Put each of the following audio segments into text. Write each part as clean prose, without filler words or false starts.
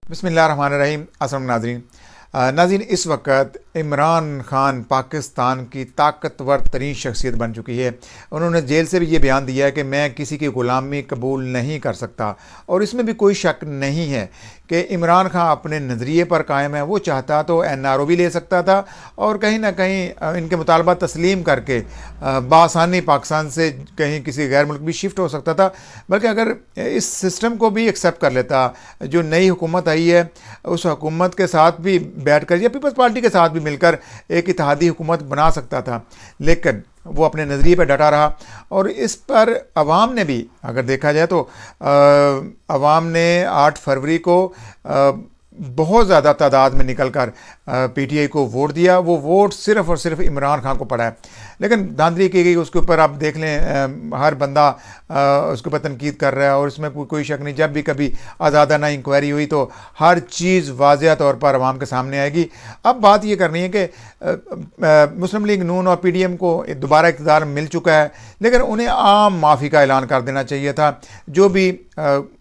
बिस्मिल्लाहिर्रहमानिर्रहीम। अस्सलाम नाज़रीन। नाज़रीन, इस वक्त इमरान खान पाकिस्तान की ताकतवर तरीन शख्सियत बन चुकी है। उन्होंने जेल से भी ये बयान दिया है कि मैं किसी की ग़ुलामी कबूल नहीं कर सकता, और इसमें भी कोई शक नहीं है कि इमरान खान अपने नज़रिए पर कायम है। वो चाहता तो NRO भी ले सकता था और कहीं ना कहीं इनके मुतालबा तस्लीम करके बासानी पाकिस्तान से कहीं किसी गैर मुल्क भी शिफ्ट हो सकता था। बल्कि अगर इस सिस्टम को भी एक्सेप्ट कर लेता, जो नई हुकूमत आई है उस हुकूमत के साथ भी बैठ कर या पीपल्स पार्टी के साथ भी मिलकर एक इत्तेहादी हुकूमत बना सकता था, लेकिन वो अपने नज़रिए पर डटा रहा। और इस पर अवाम ने भी, अगर देखा जाए तो अवाम ने 8 फरवरी को बहुत ज़्यादा तादाद में निकल कर PTI को वोट दिया। वो वोट सिर्फ़ और सिर्फ इमरान खान को पड़ा है, लेकिन धांधली की गई। उसके ऊपर आप देख लें, हर बंदा उसके ऊपर तनकीद कर रहा है, और इसमें कोई शक नहीं, जब भी कभी आज़ादाना इंक्वायरी हुई तो हर चीज़ वाज़ेह तौर पर अवाम के सामने आएगी। अब बात ये करनी है कि मुस्लिम लीग नून और PDM को दोबारा इक़्तिदार मिल चुका है, लेकिन उन्हें आम माफ़ी का ऐलान कर देना चाहिए था। जो भी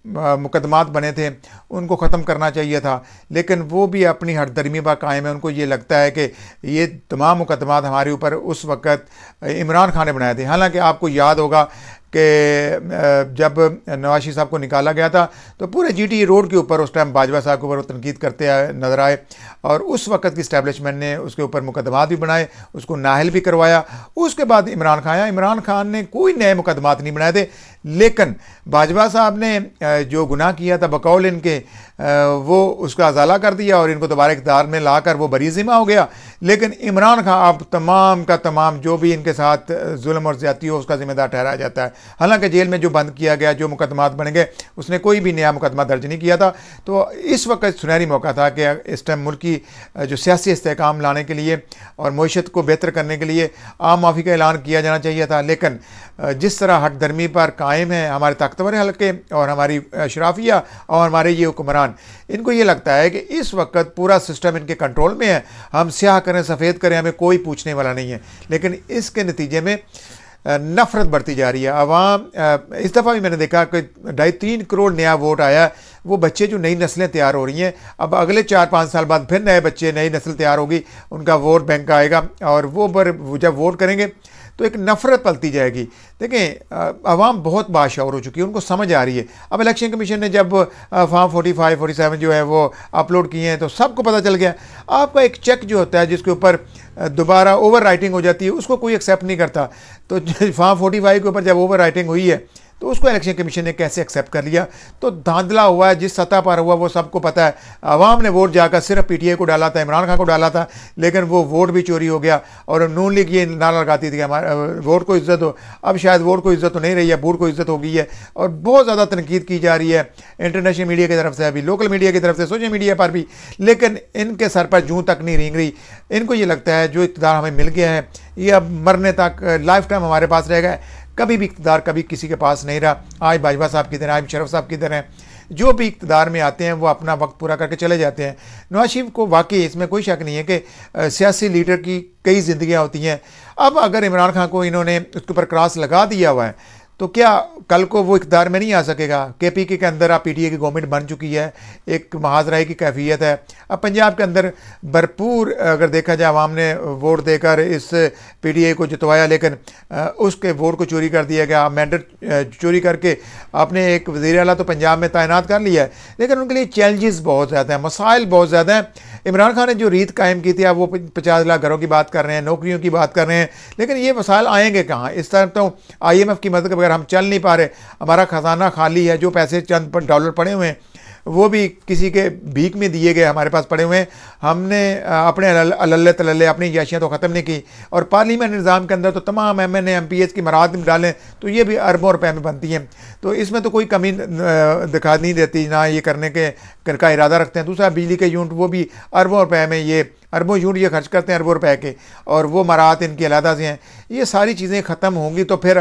मुकदमात बने थे उनको ख़त्म करना चाहिए था, लेकिन वो भी अपनी हठधर्मी पर कायम है। उनको ये लगता है कि ये तमाम मुकदमात हमारे ऊपर उस वक़्त इमरान खान ने बनाए थे। हालांकि आपको याद होगा कि जब नवाज शरीफ साहब को निकाला गया था तो पूरे GT रोड के ऊपर उस टाइम बाजवा साहब के ऊपर तनकीद करते नज़र आए, और उस वक़्त की इस्टेब्लिशमेंट ने उसके ऊपर मुकदमात भी बनाए, उसको नाहल भी करवाया। उसके बाद इमरान खान आया। इमरान खान ने कोई नए मुकदमात नहीं बनाए थे, लेकिन बाजवा साहब ने जो गुनाह किया था बकौल इनके, वो उसका अजाला कर दिया और इनको दोबारा इक़्तिदार में लाकर वो बरीज़िमा हो गया। लेकिन इमरान खान अब तमाम का तमाम जो भी इनके साथ जुल्म और ज़्यादती हो उसका ज़िम्मेदार ठहराया जाता है। हालांकि जेल में जो बंद किया गया, जो मुकदमात बन गए, उसने कोई भी नया मुकदमा दर्ज नहीं किया था। तो इस वक्त सुनहरी मौका था कि इस टाइम मुल्क की जो सियासी इस्तेहकाम लाने के लिए और मईशत को बेहतर करने के लिए आम माफ़ी का ऐलान किया जाना चाहिए था। लेकिन जिस तरह हठधर्मी पर कायम है हमारे ताकतवर हल्के और हमारी शराफिया और हमारे ये हुक्मरान, इनको ये लगता है कि इस वक्त पूरा सिस्टम इनके कंट्रोल में है, हम स्याह करें सफ़ेद करें, हमें कोई पूछने वाला नहीं है। लेकिन इसके नतीजे में नफ़रत बढ़ती जा रही है। अवाम, इस दफ़ा भी मैंने देखा कि 2.5-3 करोड़ नया वोट आया। वो बच्चे जो नई नस्लें तैयार हो रही हैं, अब अगले 4-5 साल बाद फिर नए बच्चे, नई नस्ल तैयार होगी, उनका वोट बैंक आएगा, और वो जब वोट करेंगे तो एक नफ़रत पलती जाएगी। देखें, अवाम बहुत बाशऊर हो चुकी है, उनको समझ आ रही है। अब इलेक्शन कमीशन ने जब फॉर्म 45-47 जो है वो अपलोड किए हैं तो सबको पता चल गया। आपका एक चेक जो होता है जिसके ऊपर दोबारा ओवर राइटिंग हो जाती है, उसको कोई एक्सेप्ट नहीं करता। तो फॉर्म 45 के ऊपर जब ओवर राइटिंग हुई है तो उसको इलेक्शन कमीशन ने कैसे एक्सेप्ट कर लिया? तो धांधला हुआ है, जिस सतह पर हुआ वो सबको पता है। आवाम ने वोट जाकर सिर्फ PTI को डाला था, इमरान खान को डाला था, लेकिन वो वोट भी चोरी हो गया। और नून लीग ये नारा लगाती थी कि हमारे वोट को इज्जत हो। अब शायद वोट को इज्जत तो नहीं रही है, वोट को इज्जत हो गई है, और बहुत ज़्यादा तनकीद की जा रही है इंटरनेशनल मीडिया की तरफ से, अभी लोकल मीडिया की तरफ से, सोशल मीडिया पर भी। लेकिन इनके सर पर जूं तक नहीं रेंग रही। इनको ये लगता है जो इक़्तिदार हमें मिल गया है ये अब मरने तक लाइफ टाइम हमारे पास रहेगा। कभी भी इक़्तिदार कभी किसी के पास नहीं रहा। आज बाजवा साहब की तरह, आज शरफ साहब की तरह जो भी इक़्तिदार में आते हैं वो अपना वक्त पूरा करके चले जाते हैं। नवाज शरीफ को वाकई इसमें कोई शक नहीं है कि सियासी लीडर की कई ज़िंदगियाँ होती हैं। अब अगर इमरान खान को इन्होंने उसके ऊपर क्रॉस लगा दिया हुआ है तो क्या कल को वो इक़्तिदार में नहीं आ सकेगा? KPK के अंदर आप PTI की गवर्नमेंट बन चुकी है, एक महाजराई की कैफियत है। अब पंजाब के अंदर भरपूर, अगर देखा जाए, आवाम ने वोट देकर इस PTI को जितवाया, लेकिन उसके वोट को चोरी कर दिया गया। मैंडेट चोरी करके आपने एक वज़ीर आला तो पंजाब में तैनात कर लिया है, लेकिन उनके लिए चैलेंजेस बहुत ज़्यादा हैं, मसाइल बहुत ज़्यादा हैं। इमरान खान ने जो रीत कायम की थी, अब वो 50 लाख घरों की बात कर रहे हैं, नौकरियों की बात कर रहे हैं, लेकिन ये मसाइल आएंगे कहाँ? इस तरह तो IMF की मदद के बगैर हम चल नहीं पा रहे। हमारा ख़जाना खाली है, जो पैसे चंद $1 पड़े हुए हैं वो भी किसी के भीख में दिए गए हमारे पास पड़े हुए हैं। हमने अपने अल्ले तल्ले अपनी याशियाँ तो ख़त्म नहीं की, और पार्लियामेंट निज़ाम के अंदर तो तमाम MNA MPs की मराद डालें तो ये भी अरबों रुपए में बनती हैं। तो इसमें तो कोई कमी दिखा नहीं देती, ना ये करने का इरादा रखते हैं। दूसरा, बिजली के यूनिट, वो भी अरबों रुपए में, ये अरबों यूनिट ये खर्च करते हैं, अरबों रुपए के, और वो मराहत इनकी अलहदा से हैं। ये सारी चीज़ें ख़त्म होंगी तो फिर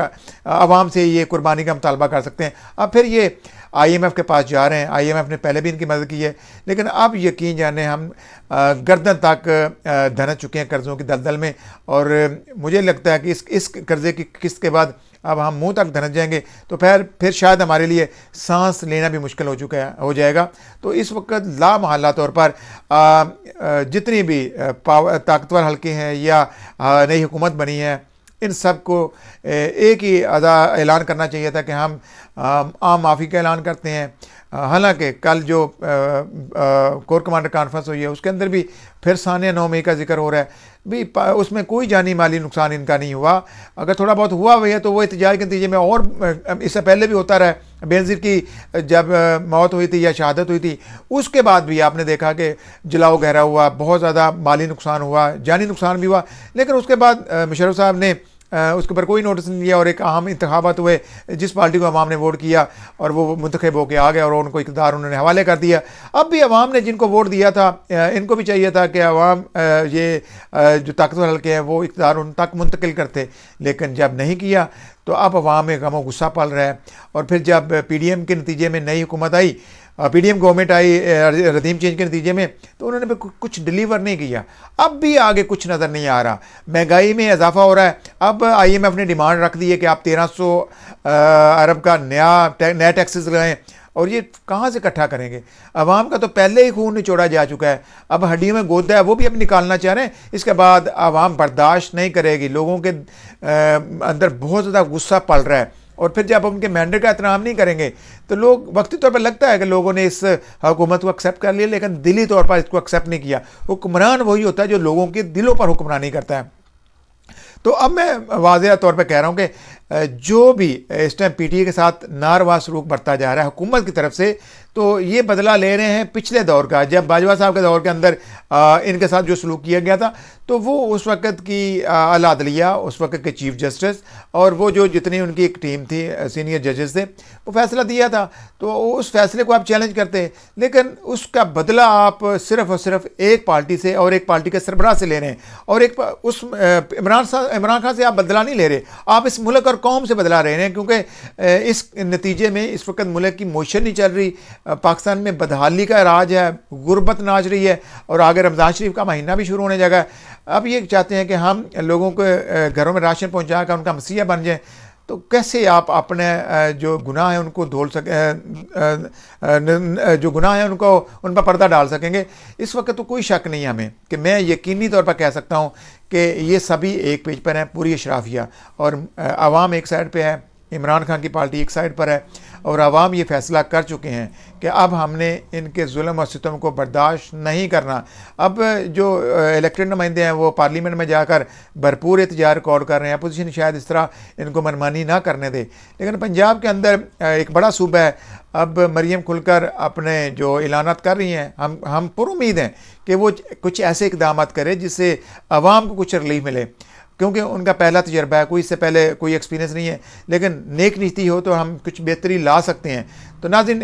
आवाम से ये कुर्बानी का मुतालबा कर सकते हैं। अब फिर ये IMF के पास जा रहे हैं। IMF ने पहले भी इनकी मदद की है, लेकिन अब यकीन जाने हम गर्दन तक धंस चुके हैं कर्ज़ों की दलदल में। और मुझे लगता है कि इस कर्ज़े की किस्त के बाद अब हम मुंह तक धनस जाएंगे तो फिर शायद हमारे लिए सांस लेना भी मुश्किल हो जाएगा। तो इस वक्त लामहल्ला तौर पर जितनी भी ताकतवर हल्के हैं या नई हुकूमत बनी है, इन सब को एक ही ऐलान करना चाहिए था कि हम आम माफ़ी का ऐलान करते हैं। हालांकि कल जो कोर कमांडर कॉन्फ्रेंस हुई है उसके अंदर भी फिर सानिया 9 मई का जिक्र हो रहा है भी, उसमें कोई जानी माली नुकसान इनका नहीं हुआ। अगर थोड़ा बहुत हुआ भी है तो वो एहतजाज के नतीजे में, और इससे पहले भी होता रहा। बेनज़ीर की जब मौत हुई थी या शहादत हुई थी उसके बाद भी आपने देखा कि जलाओ गहरा हुआ, बहुत ज़्यादा माली नुकसान हुआ, जानी नुकसान भी हुआ। लेकिन उसके बाद मुशर्रफ साहब ने उसके ऊपर कोई नोटिस नहीं लिया और एक अहम इंतखाबात हुए, जिस पार्टी को अवाम ने वोट किया और वो मुंतखब होकर आ गया और उनको इक़्तिदार उन्होंने हवाले कर दिया। अब भी अवाम ने जिनको वोट दिया था, इनको भी चाहिए था कि अवाम ये जो ताकतवर हल्के हैं वो इक़्तिदार उन तक मुंतकिल करते, लेकिन जब नहीं किया तो अब अवाम में गम गुस्सा पल रहा है। और फिर जब PDM के नतीजे में नई हुकूमत आई, PDM गवर्नमेंट आई रदीम चेंज के नतीजे में, तो उन्होंने भी कुछ डिलीवर नहीं किया। अब भी आगे कुछ नज़र नहीं आ रहा, महंगाई में इजाफा हो रहा है। अब IMF ने डिमांड रख दी है कि आप 1300 अरब का नया टैक्सेस लगाएं, और ये कहाँ से इकट्ठा करेंगे? अवाम का तो पहले ही खून निचोड़ा जा चुका है, अब हड्डियों में गोदा है वो भी अब निकालना चाह रहे हैं। इसके बाद अवाम बर्दाश्त नहीं करेगी, लोगों के अंदर बहुत ज़्यादा गुस्सा पल रहा है। और फिर जब उनके मैंडेट का एहतराम नहीं करेंगे तो लोग, वक्ती तौर पर लगता है कि लोगों ने इस हुकूमत को एक्सेप्ट कर लिया, लेकिन दिली तौर पर इसको एक्सेप्ट नहीं किया। हुक्मरान वही होता है जो लोगों के दिलों पर हुक्मरानी करता है। तो अब मैं वाज़ेह तौर पे कह रहा हूँ कि जो भी इस टाइम PTA के साथ नारवा सलूक बरता जा रहा है हुकूमत की तरफ से, तो ये बदला ले रहे हैं पिछले दौर का। जब बाजवा साहब के दौर के अंदर इनके साथ जो सलूक किया गया था, तो वो उस वक़्त की आला अदलिया, उस वक़्त के चीफ जस्टिस और वो जो जितनी उनकी एक टीम थी, सीनियर जजेस थे, वो फैसला दिया था। तो उस फैसले को आप चैलेंज करते हैं, लेकिन उसका बदला आप सिर्फ़ और सिर्फ एक पार्टी से और एक पार्टी के सरबराह से ले रहे हैं, और एक उस इमरान खान से आप बदला नहीं ले रहे, आप इस मुल्क और कौम से बदला रहे हैं। क्योंकि इस नतीजे में इस वक्त मुल्क की मोशन नहीं चल रही, पाकिस्तान में बदहाली का राज है, गुर्बत नाच रही है, और आगे रमज़ान शरीफ का महीना भी शुरू होने लगा है। अब ये चाहते हैं कि हम लोगों के घरों में राशन पहुंचा कर उनका मसीहा बन जाए। तो कैसे आप अपने जो गुनाह है उनको धोल जो गुनाह है उनको उन पर पर्दा डाल सकेंगे? इस वक्त तो कोई शक नहीं है हमें कि मैं यकीनी तौर पर कह सकता हूँ कि ये सभी एक पेज पर हैं, पूरी अशराफिया, और आवाम एक साइड पे है, इमरान खान की पार्टी एक साइड पर है, और आवाम ये फैसला कर चुके हैं कि अब हमने इनके जुल्म और सितम को बर्दाश्त नहीं करना। अब जो इलेक्टेड नुमाइंदे हैं वो पार्लियामेंट में जाकर भरपूर एहतजाज रिकॉर्ड कर रहे हैं। अपोजिशन शायद इस तरह इनको मनमानी ना करने दे, लेकिन पंजाब के अंदर एक बड़ा सूबा है, अब मरियम खुलकर अपने जो ऐलानात कर रही हैं, हम पुरुम्मीद हैं कि वो कुछ ऐसे इक़दाम करे जिससे आवाम को कुछ रिलीफ मिले, क्योंकि उनका पहला तजर्बा है, कोई इससे पहले कोई एक्सपीरियंस नहीं है। लेकिन नेक नीति हो तो हम कुछ बेहतरी ला सकते हैं। तो नाज़रीन,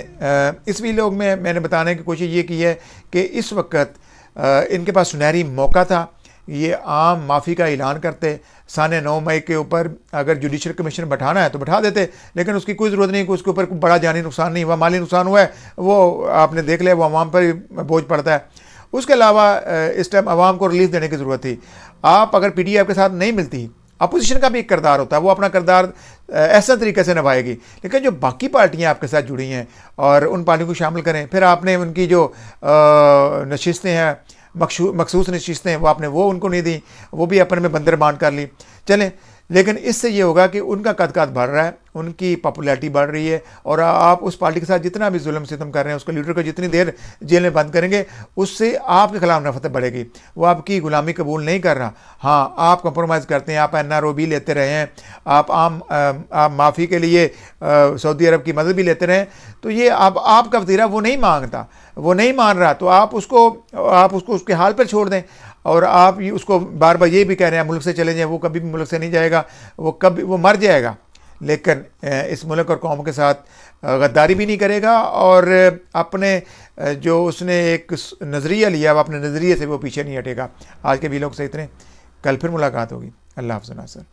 इस वीडियो में मैंने बताने की कोशिश ये की है कि इस वक्त इनके पास सुनहरी मौका था, ये आम माफ़ी का ऐलान करते। साने 9 मई के ऊपर अगर जुडिशल कमीशन बैठाना है तो बैठा देते, लेकिन उसकी कोई ज़रूरत नहीं कि उसके ऊपर बड़ा जानी नुकसान नहीं हुआ, माली नुकसान हुआ है, वो आपने देख लिया, वो आवाम पर बोझ पड़ता है। उसके अलावा इस टाइम आवाम को रिलीफ देने की ज़रूरत थी। आप अगर PTA आपके साथ नहीं मिलती, अपोजिशन का भी एक किरदार होता है, वो अपना किरदार ऐसा तरीके से निभाएगी। लेकिन जो बाकी पार्टियां आपके साथ जुड़ी हैं और उन पार्टियों को शामिल करें, फिर आपने उनकी जो नशिस्तें हैं, मखसूस नशिस्तें, वो आपने वो उनको नहीं दी, वो भी अपने में बंदर बांट कर ली। चलें, लेकिन इससे ये होगा कि उनका कद बढ़ रहा है, उनकी पॉपुलैरिटी बढ़ रही है, और आप उस पार्टी के साथ जितना भी जुल्म सितम कर रहे हैं, उसके लीडर को जितनी देर जेल में बंद करेंगे, उससे आपके खिलाफ नफरत बढ़ेगी। वो आपकी गुलामी कबूल नहीं कर रहा। हाँ, आप कंप्रोमाइज़ करते हैं, आप NRO भी लेते रहे हैं, आप माफ़ी के लिए सऊदी अरब की मदद भी लेते रहे, तो ये आपका वतीरा वो नहीं मांगता, वो नहीं मान रहा, तो आप उसको उसके हाल पर छोड़ दें। और आप उसको बार बार ये भी कह रहे हैं मुल्क से चले जाएं, वो कभी भी मुल्क से नहीं जाएगा, वो मर जाएगा, लेकिन इस मुल्क और कौम के साथ गद्दारी भी नहीं करेगा, और अपने जो उसने एक नज़रिया लिया, वो अपने नज़रिए से वो पीछे नहीं हटेगा। आज के वीडियो से इतने, कल फिर मुलाकात होगी। अल्लाह हाफ़िज़ नाज़रीन।